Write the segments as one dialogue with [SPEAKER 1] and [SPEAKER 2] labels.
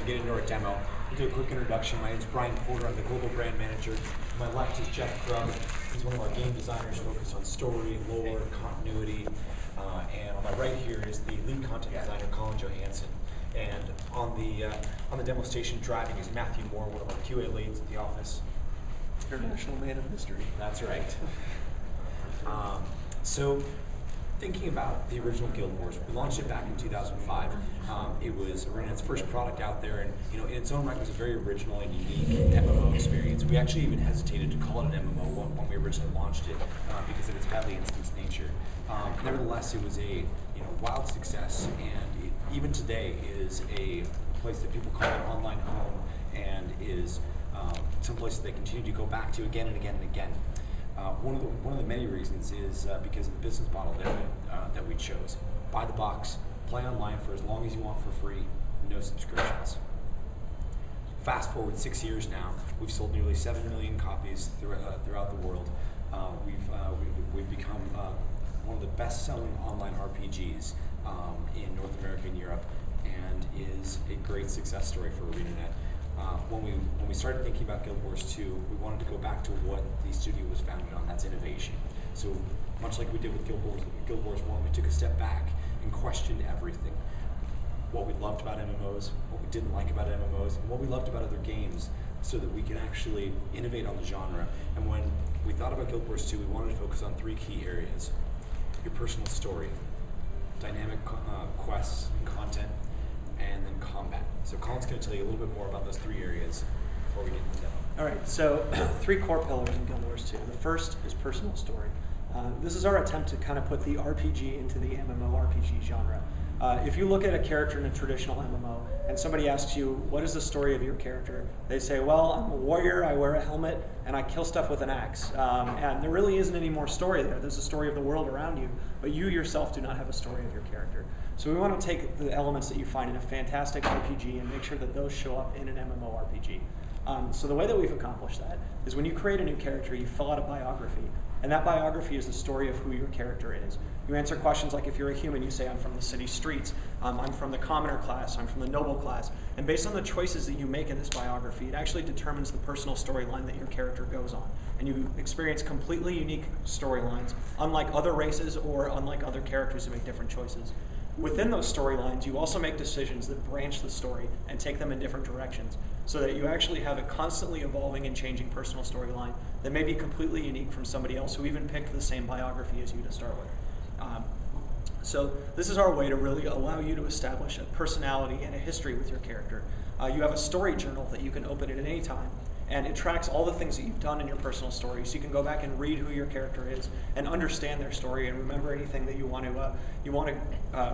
[SPEAKER 1] we'll get into our demo. We'll do a quick introduction. My name is Brian Porter. I'm the Global Brand Manager. To my left is Jeff Grubb. He's one of our game designers focused on story, lore, continuity. And on my right here is the lead content designer, Colin Johansson. And on the demo station driving is Matthew Moore, one of our QA leads at the office.
[SPEAKER 2] International man of mystery.
[SPEAKER 1] That's right. So, thinking about the original Guild Wars, we launched it back in 2005. It was Arena's first product out there, and in its own right was a very original and unique MMO experience. We actually even hesitated to call it an MMO when we originally launched it because of its highly instance nature. Nevertheless, it was a wild success, and it, even today is a place that people call their online home, and is some place that they continue to go back to again and again and again. One of the many reasons is because of the business model that we chose. Buy the box, play online for as long as you want for free, no subscriptions. Fast forward 6 years now, we've sold nearly 7 million copies throughout the world. We've become one of the best-selling online RPGs in North America and Europe, and is a great success story for ArenaNet. When we started thinking about Guild Wars 2, we wanted to go back to what the studio was founded on, that's innovation. So much like we did with Guild Wars 1, we took a step back and questioned everything. What we loved about MMOs, what we didn't like about MMOs, and what we loved about other games, so that we can actually innovate on the genre. And when we thought about Guild Wars 2, we wanted to focus on 3 key areas: your personal story, dynamic quests and content, and then combat. So Colin's going to tell you a little bit more about those 3 areas before we get into the demo.
[SPEAKER 2] All right, so 3 core pillars in Guild Wars 2. The first is personal story. This is our attempt to kind of put the RPG into the MMORPG genre. If you look at a character in a traditional MMO and somebody asks you, what is the story of your character? They say, well, I'm a warrior, I wear a helmet, and I kill stuff with an axe. And there really isn't any more story there. There's a story of the world around you, but you yourself do not have a story of your character. So we want to take the elements that you find in a fantastic RPG and make sure that those show up in an MMORPG. So the way that we've accomplished that is when you create a new character, you fill out a biography, and that biography is the story of who your character is. You answer questions like, if you're a human, you say, I'm from the city streets, I'm from the commoner class, I'm from the noble class. And based on the choices that you make in this biography, it actually determines the personal storyline that your character goes on. And you experience completely unique storylines, unlike other races or unlike other characters who make different choices. Within those storylines, you also make decisions that branch the story and take them in different directions, so that you actually have a constantly evolving and changing personal storyline that may be completely unique from somebody else who even picked the same biography as you to start with. So this is our way to really allow you to establish a personality and a history with your character. You have a story journal that you can open at any time, and it tracks all the things that you've done in your personal story, so you can go back and read who your character is and understand their story and remember anything that you want to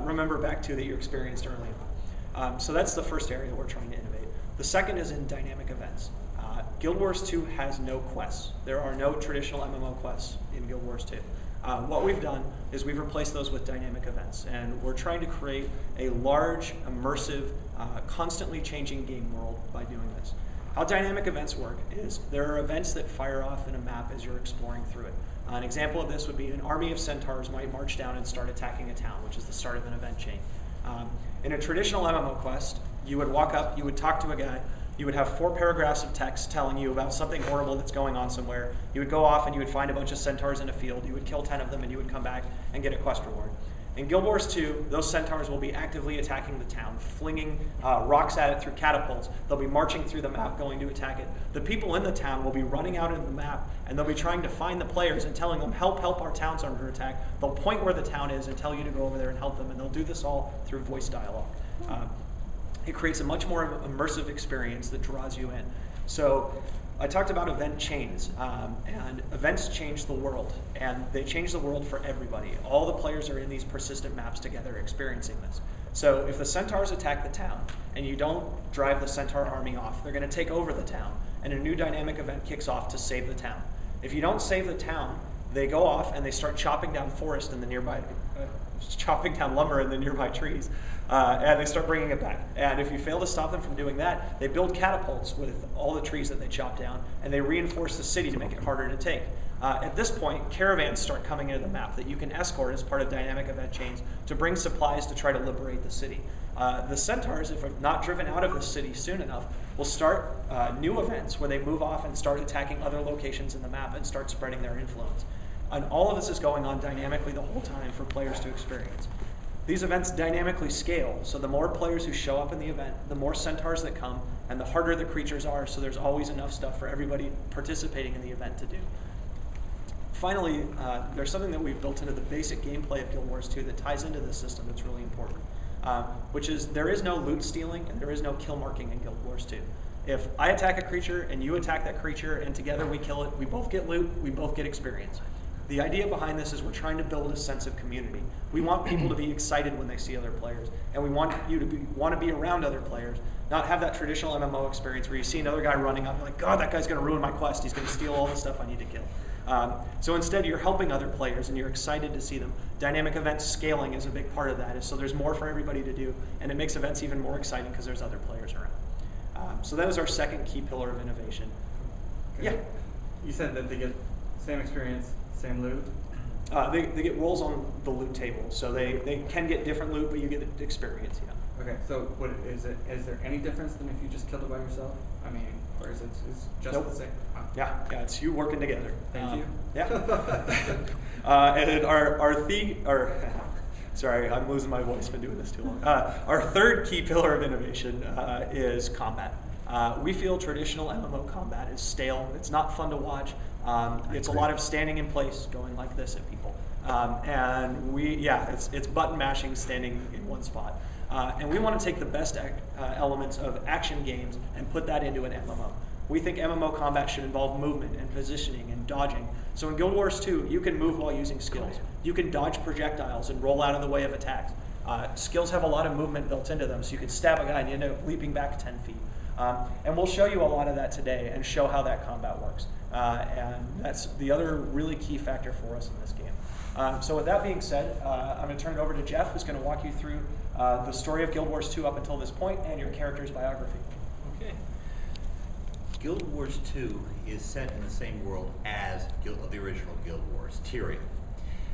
[SPEAKER 2] remember back to that you experienced early on. So that's the first area we're trying to innovate. The second is in dynamic events. Guild Wars 2 has no quests. There are no traditional MMO quests in Guild Wars 2. What we've done is we've replaced those with dynamic events, and we're trying to create a large, immersive, constantly changing game world by doing this. How dynamic events work is there are events that fire off in a map as you're exploring through it. An example of this would be an army of centaurs might march down and start attacking a town, which is the start of an event chain. In a traditional MMO quest, you would walk up, you would talk to a guy, you would have 4 paragraphs of text telling you about something horrible that's going on somewhere. You would go off and you would find a bunch of centaurs in a field, you would kill 10 of them, and you would come back and get a quest reward. In Guild Wars 2, those centaurs will be actively attacking the town, flinging rocks at it through catapults. They'll be marching through the map, going to attack it. The people in the town will be running out into the map, and they'll be trying to find the players and telling them, help, help, our town's under attack. They'll point where the town is and tell you to go over there and help them, and they'll do this all through voice dialogue. It creates a much more immersive experience that draws you in. So I talked about event chains, and events change the world, and they change the world for everybody. All the players are in these persistent maps together experiencing this. So if the centaurs attack the town, and you don't drive the centaur army off, they're going to take over the town, and a new dynamic event kicks off to save the town. If you don't save the town, they go off and they start chopping down forest in the nearby, chopping down lumber in the nearby trees, and they start bringing it back. And if you fail to stop them from doing that, they build catapults with all the trees that they chop down, and they reinforce the city to make it harder to take. At this point, caravans start coming into the map that you can escort as part of dynamic event chains to bring supplies to try to liberate the city. The centaurs, if not driven out of the city soon enough, will start new events where they move off and start attacking other locations in the map and start spreading their influence. And all of this is going on dynamically the whole time for players to experience. These events dynamically scale, so the more players who show up in the event, the more centaurs that come, and the harder the creatures are, so there's always enough stuff for everybody participating in the event to do. Finally, there's something that we've built into the basic gameplay of Guild Wars 2 that ties into this system that's really important, which is there is no loot stealing and there is no kill marking in Guild Wars 2. If I attack a creature and you attack that creature and together we kill it, we both get loot, we both get experience. The idea behind this is we're trying to build a sense of community. We want people to be excited when they see other players, and we want you to want to be around other players, not have that traditional MMO experience where you see another guy running up, you're like, God, that guy's going to ruin my quest. He's going to steal all the stuff I need to kill. So instead, you're helping other players, and you're excited to see them. Dynamic event scaling is a big part of that, so there's more for everybody to do, and it makes events even more exciting because there's other players around. So that was our second key pillar of innovation.
[SPEAKER 3] Okay.
[SPEAKER 2] Yeah?
[SPEAKER 3] You said that they get same experience, same loot?
[SPEAKER 2] They get rolls on the loot table, so they can get different loot, but you get experience, yeah.
[SPEAKER 3] Okay, so what is there any difference than if you just killed it by yourself? I mean, or is it just
[SPEAKER 2] Nope.
[SPEAKER 3] the same? Wow.
[SPEAKER 2] Yeah, it's you working together.
[SPEAKER 3] Thank you.
[SPEAKER 2] Yeah. And sorry, I'm losing my voice. Been doing this too long. Our third key pillar of innovation is combat. We feel traditional MMO combat is stale. It's not fun to watch. It's a lot of standing in place, going like this at people. And it's button mashing, standing in one spot. And we want to take the best elements of action games and put that into an MMO. We think MMO combat should involve movement and positioning and dodging. So in Guild Wars 2, you can move while using skills. You can dodge projectiles and roll out of the way of attacks. Skills have a lot of movement built into them, so you can stab a guy and you end up leaping back 10 feet. And we'll show you a lot of that today and show how that combat works. And that's the other really key factor for us in this game. So with that being said, I'm going to turn it over to Jeff, who's going to walk you through the story of Guild Wars 2 up until this point and your character's biography.
[SPEAKER 4] Okay. Guild Wars 2 is set in the same world as the original Guild Wars, Tyria.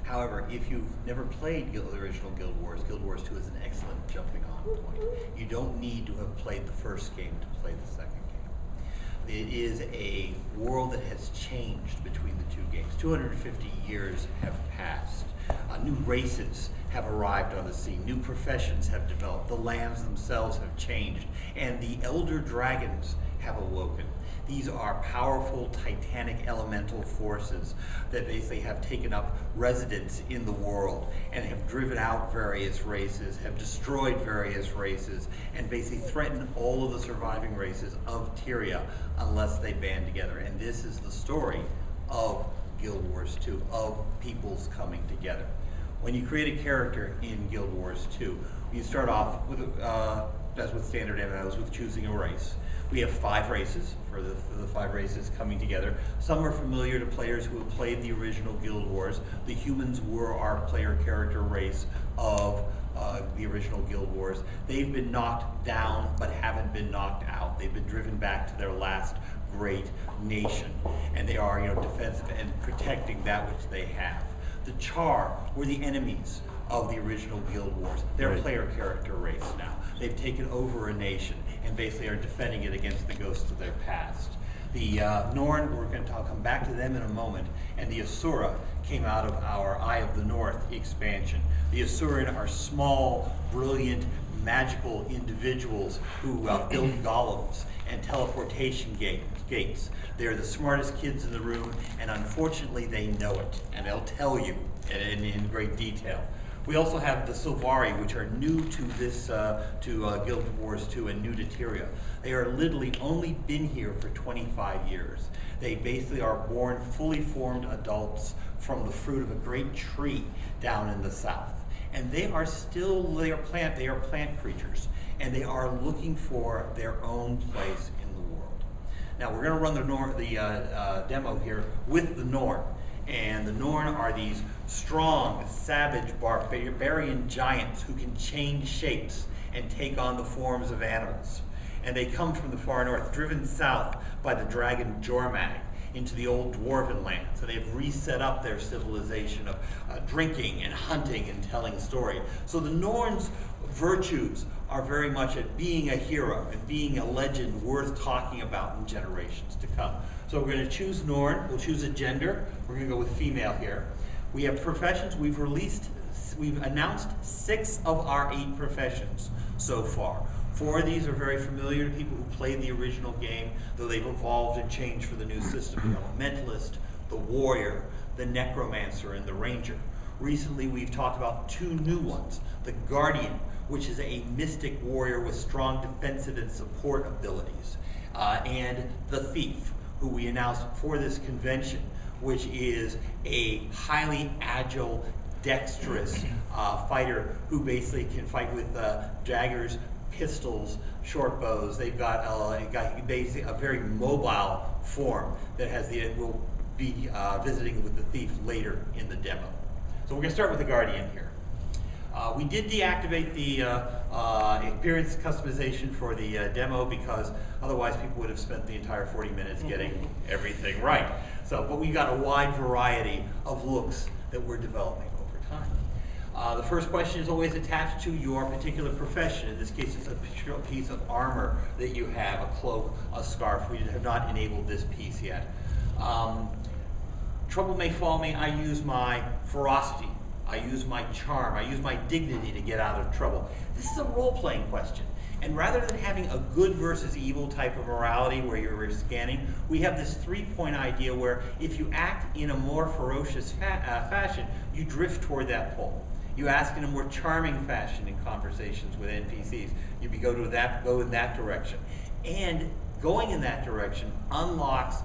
[SPEAKER 4] However, if you've never played the original Guild Wars 2 is an excellent jumping on point. You don't need to have played the first game to play the second game. It is a world that has changed between the two games. 250 years have passed. New races have arrived on the scene. New professions have developed. The lands themselves have changed. And the elder dragons have awoken. These are powerful, titanic elemental forces that basically have taken up residence in the world and have driven out various races, have destroyed various races, and basically threatened all of the surviving races of Tyria unless they band together. And this is the story of Guild Wars 2, of peoples coming together. When you create a character in Guild Wars 2, you start off with, as with standard MMOs, with choosing a race. We have 5 races for the 5 races coming together. Some are familiar to players who have played the original Guild Wars. The humans were our player character race of the original Guild Wars. They've been knocked down but haven't been knocked out. They've been driven back to their last great nation, and they are, defensive and protecting that which they have. The Char were the enemies of the original Guild Wars. They're a player character race now. They've taken over a nation and basically are defending it against the ghosts of their past. The Norn, I'll come back to them in a moment, and the Asura came out of our Eye of the North expansion. The Asuran are small, brilliant, magical individuals who build golems and teleportation gates. They're the smartest kids in the room, and unfortunately they know it, and they'll tell you in great detail. We also have the Sylvari, which are new to this, Guild Wars 2 and new to Tyria. They are literally only been here for 25 years. They basically are born fully formed adults from the fruit of a great tree down in the south. And they are plant creatures, and they are looking for their own place in the world. Now we're gonna run the demo here with the Norn. And the Norn are these strong, savage, barbarian giants who can change shapes and take on the forms of animals. And they come from the far north, driven south by the dragon Jormag into the old dwarven lands, and they've reset up their civilization of drinking and hunting and telling story. So the Norn's virtues are very much at being a hero and being a legend worth talking about in generations to come. So we're going to choose Norn. We'll choose a gender. We're going to go with female here. We have professions. We've announced 6 of our 8 professions so far. 4 of these are very familiar to people who played the original game, though they've evolved and changed for the new system. The Elementalist, the Warrior, the Necromancer, and the Ranger. Recently, we've talked about 2 new ones. The Guardian, which is a mystic warrior with strong defensive and support abilities. And the Thief, who we announced for this convention, which is a highly agile, dexterous fighter who basically can fight with daggers, pistols, short bows. They've got basically a very mobile form that we'll be visiting with the Thief later in the demo. So we're going to start with the Guardian here. We did deactivate the appearance customization for the demo because otherwise people would have spent the entire 40 minutes getting everything right. But we got a wide variety of looks that we're developing over time. The first question is always attached to your particular profession. In this case, it's a piece of armor that you have, a cloak, a scarf. We have not enabled this piece yet. Trouble may fall me. I use my ferocity. I use my charm. I use my dignity to get out of trouble. This is a role-playing question. And rather than having a good versus evil type of morality where you're scanning, we have this 3-point idea where if you act in a more ferocious fashion, you drift toward that pole. You ask in a more charming fashion in conversations with NPCs, you go in that direction. And going in that direction unlocks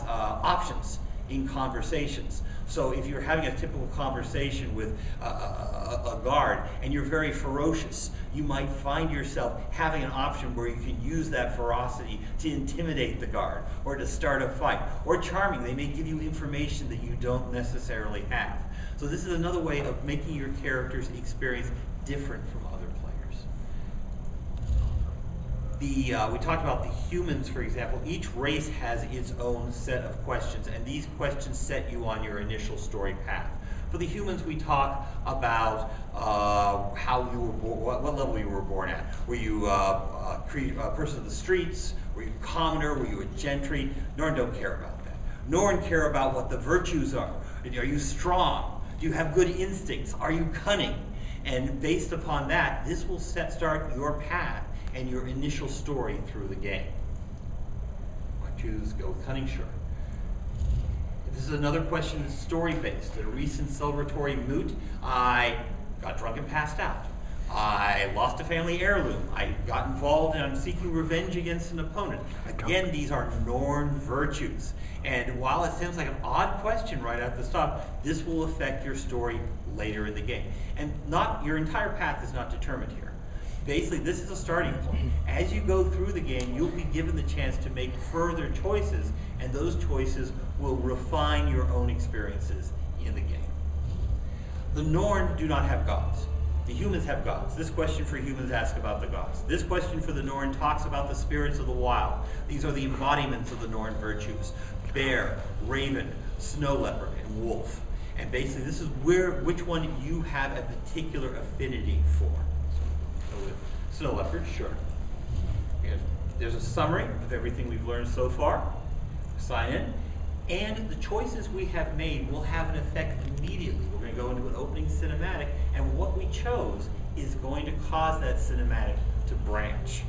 [SPEAKER 4] options in conversations. So if you're having a typical conversation with a guard and you're very ferocious, you might find yourself having an option where you can use that ferocity to intimidate the guard or to start a fight. Or charming, they may give you information that you don't necessarily have. So this is another way of making your character's experience different from other players. We talked about the humans, for example. Each race has its own set of questions, and these questions set you on your initial story path. For the humans, we talk about how you were born, what level you were born at. Were you a person of the streets? Were you a commoner? Were you a gentry? Norn don't care about that. Norn care about what the virtues are. Are you strong? Do you have good instincts? Are you cunning? And based upon that, this will start your path and your initial story through the game. I choose go with cunning, sure. This is another question that's story-based. At a recent celebratory moot, I got drunk and passed out. I lost a family heirloom. I got involved and I'm seeking revenge against an opponent. Again, these are Norn virtues. And while it sounds like an odd question right at the start, this will affect your story later in the game. And your entire path is not determined here. Basically, this is a starting point. As you go through the game, you'll be given the chance to make further choices, and those choices will refine your own experiences in the game. The Norn do not have gods. The humans have gods. This question for humans asks about the gods. This question for the Norn talks about the spirits of the wild. These are the embodiments of the Norn virtues. Bear, raven, snow leopard, and wolf. And basically, this is which one you have a particular affinity for. So with snow leopard, sure. And there's a summary of everything we've learned so far. Sign in. And the choices we have made will have an effect immediately. We're going to go into an opening cinematic, and what we chose is going to cause that cinematic to branch.